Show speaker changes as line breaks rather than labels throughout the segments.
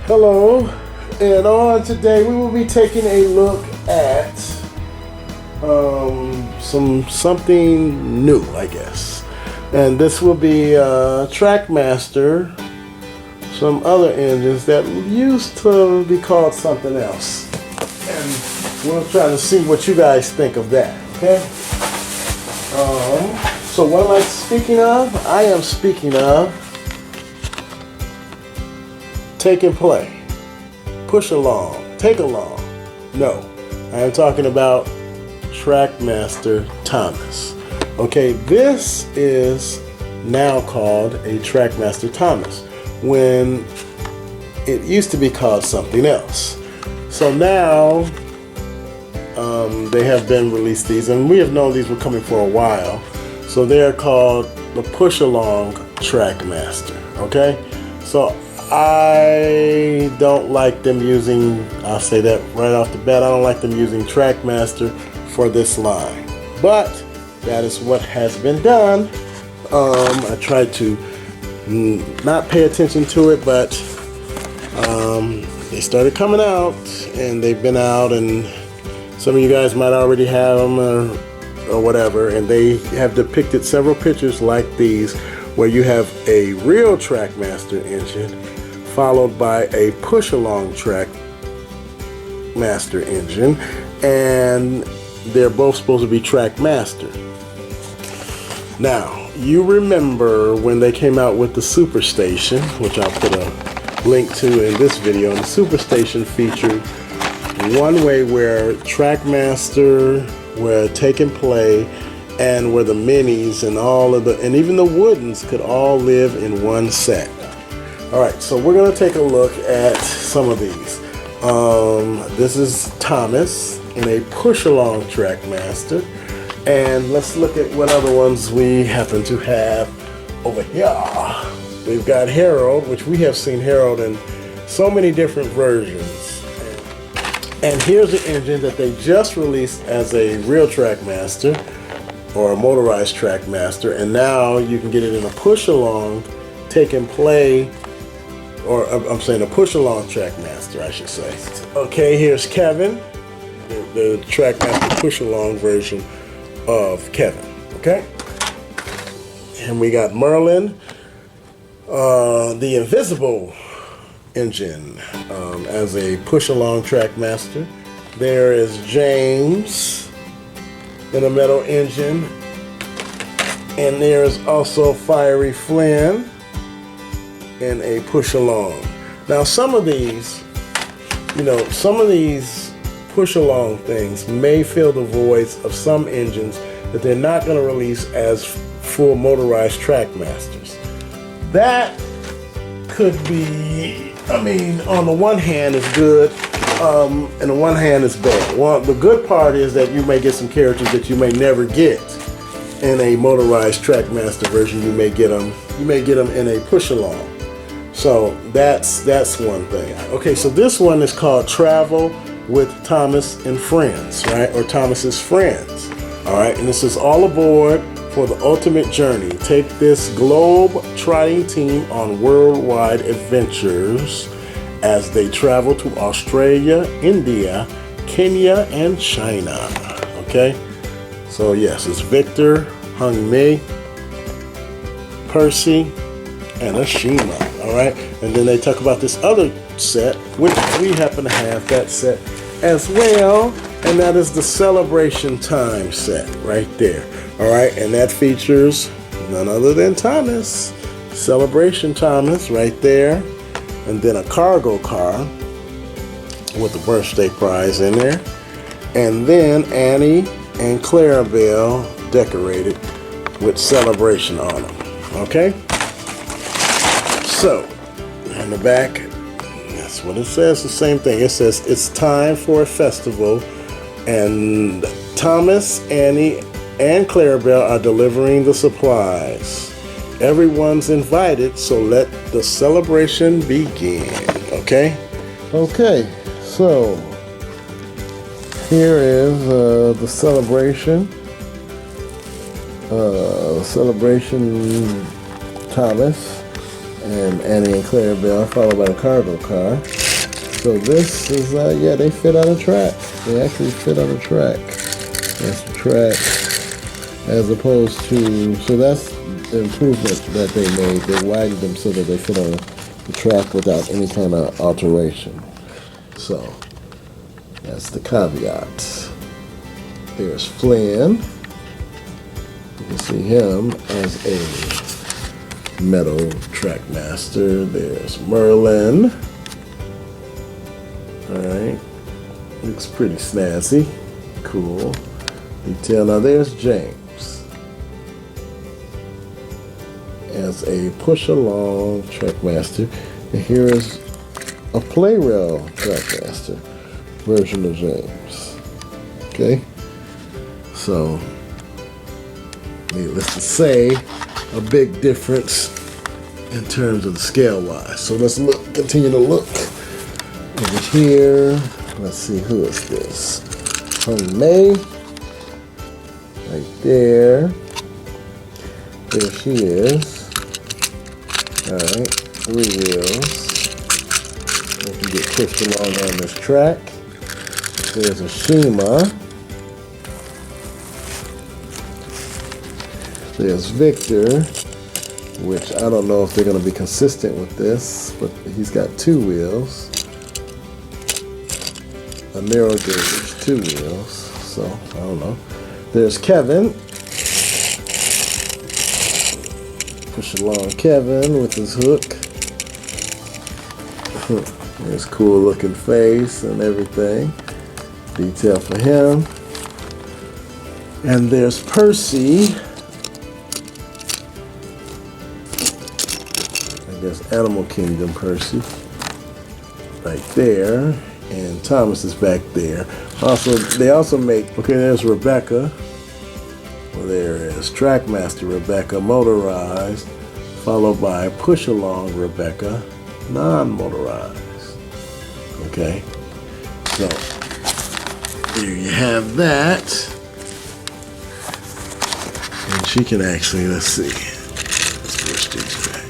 Hello, and on today we will be taking a look at something new, I guess. And this will be Trackmaster, some other engines that used to be called something else. And we'll try to see what you guys think of that, okay? So what am I speaking of? I am speaking of take and play, push along, take along. No, I am talking about Trackmaster Thomas. Okay, this is now called a Trackmaster Thomas when it used to be called something else. So now they have been released these, and we have known these were coming for a while. So they're called the push along Trackmaster. Okay, so I don't like them using, I'll say that right off the bat, I don't like them using Trackmaster for this line. But that is what has been done. I tried to not pay attention to it, but they started coming out, and they've been out, and some of you guys might already have them or whatever, and they have depicted several pictures like these where you have a real Trackmaster engine followed by a push-along Trackmaster engine, and they're both supposed to be Trackmaster. Now, you remember when they came out with the Superstation, which I'll put a link to in this video, and the Superstation featured one way where Trackmaster, where Take and Play, and where the minis and all of the, and even the woodens could all live in one set. Alright, so we're going to take a look at some of these. This is Thomas in a push-along Trackmaster. And let's look at what other ones we happen to have over here. We've got Harold, which we have seen Harold in so many different versions. And here's the engine that they just released as a real Trackmaster, or a motorized Trackmaster, and now you can get it in a push-along, Take and Play, or I'm saying a push-along Trackmaster, I should say. Okay, here's Kevin, the Trackmaster push-along version of Kevin, okay? And we got Merlin, the invisible engine, as a push-along Trackmaster. There is James in a metal engine, and there is also Fiery Flynn in a push-along. Now some of these, some of these push-along things may fill the voids of some engines that they're not going to release as full motorized Trackmasters. That could be, on the one hand it's good, and on the one hand it's bad. Well, the good part is that you may get some characters that you may never get in a motorized Trackmaster version. You may get them in a push-along. So that's one thing. Okay, so this one is called Travel with Thomas and Friends, right? Or Thomas's Friends. All right, and this is all aboard for the ultimate journey. Take this globe-trotting team on worldwide adventures as they travel to Australia, India, Kenya, and China. Okay, so yes, it's Victor, Hung Mi, Percy, and Ashima. All right, and then they talk about this other set, which we happen to have that set as well, and that is the Celebration Time set right there. All right, and that features none other than Thomas, Celebration Thomas right there, and then a cargo car with the birthday prize in there, and then Annie and Clarabelle decorated with Celebration on them. Okay, so in the back, that's what it says, the same thing. It says it's time for a festival, and Thomas, Annie, and Clarabelle are delivering the supplies. Everyone's invited, so let the celebration begin. Okay? Okay, so here is the celebration. Celebration Thomas. and Annie and Clarabelle, followed by the cargo car. So this is, yeah, they fit on a track. They actually fit on a track. That's the track, as opposed to, so that's the improvement that they made. They widened them so that they fit on the track without any kind of alteration. So that's the caveat. There's Flynn. You can see him as a metal Trackmaster. There's Merlin. Alright. Looks pretty snazzy. Cool. Detail. Now there's James as a push-along Trackmaster. And here is a play rail Trackmaster version of James. Okay? So, needless to say, a big difference in terms of the scale-wise. So let's look, continue to look over here. Let's see, who is this? May, right there. There she is. All right, 3 wheels. If you get pushed along on this track. There's a Shima. There's Victor, which I don't know if they're going to be consistent with this, but he's got 2 wheels. A narrow gauge, 2 wheels, so I don't know. There's Kevin. Push along Kevin with his hook. There's cool looking face and everything. Detail for him. And there's Percy. I guess Animal Kingdom Percy. Right there. And Thomas is back there. Also, they also make, okay, there's Rebecca. Well, there is Trackmaster Rebecca, motorized, followed by push-along Rebecca, non-motorized. Okay, so there you have that. And she can actually, let's see. Let's push these back.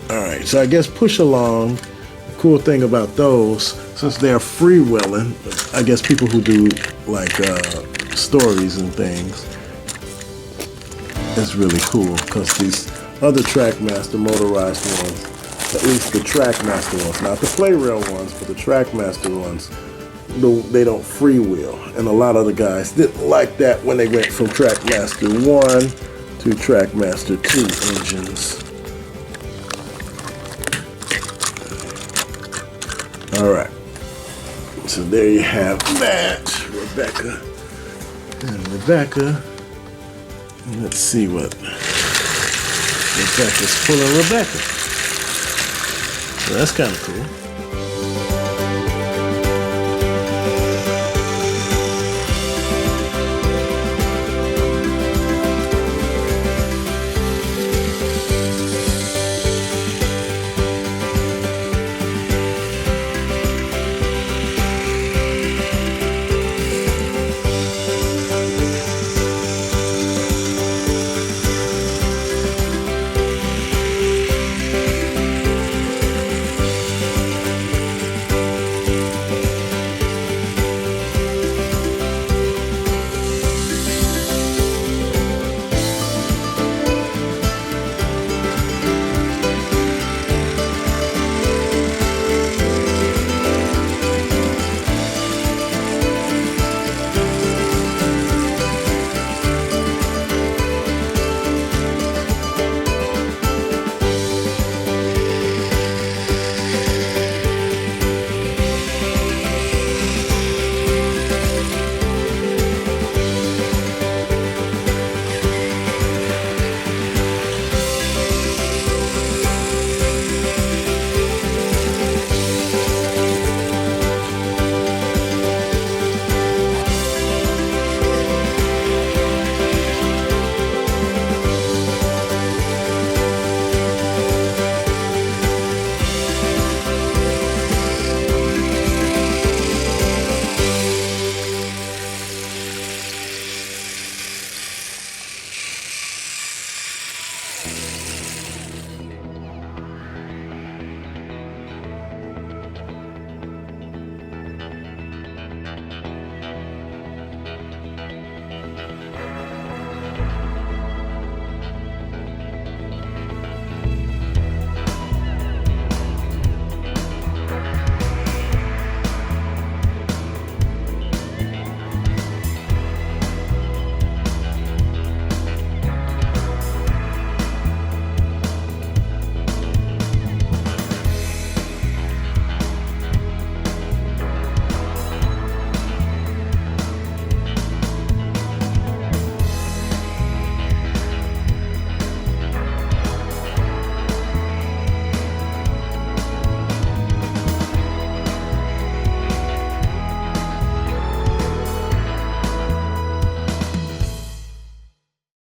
All right, so I guess push-along. Cool thing about those, since they're freewheeling, I guess people who do like stories and things, it's really cool because these other Trackmaster motorized ones, at least the Trackmaster ones, not the play rail ones, but the Trackmaster ones, they don't freewheel, and a lot of the guys didn't like that when they went from Trackmaster 1 to Trackmaster 2 engines. All right, so there you have that, Rebecca and Rebecca. And let's see what Rebecca's pulling Rebecca. So that's kind of cool.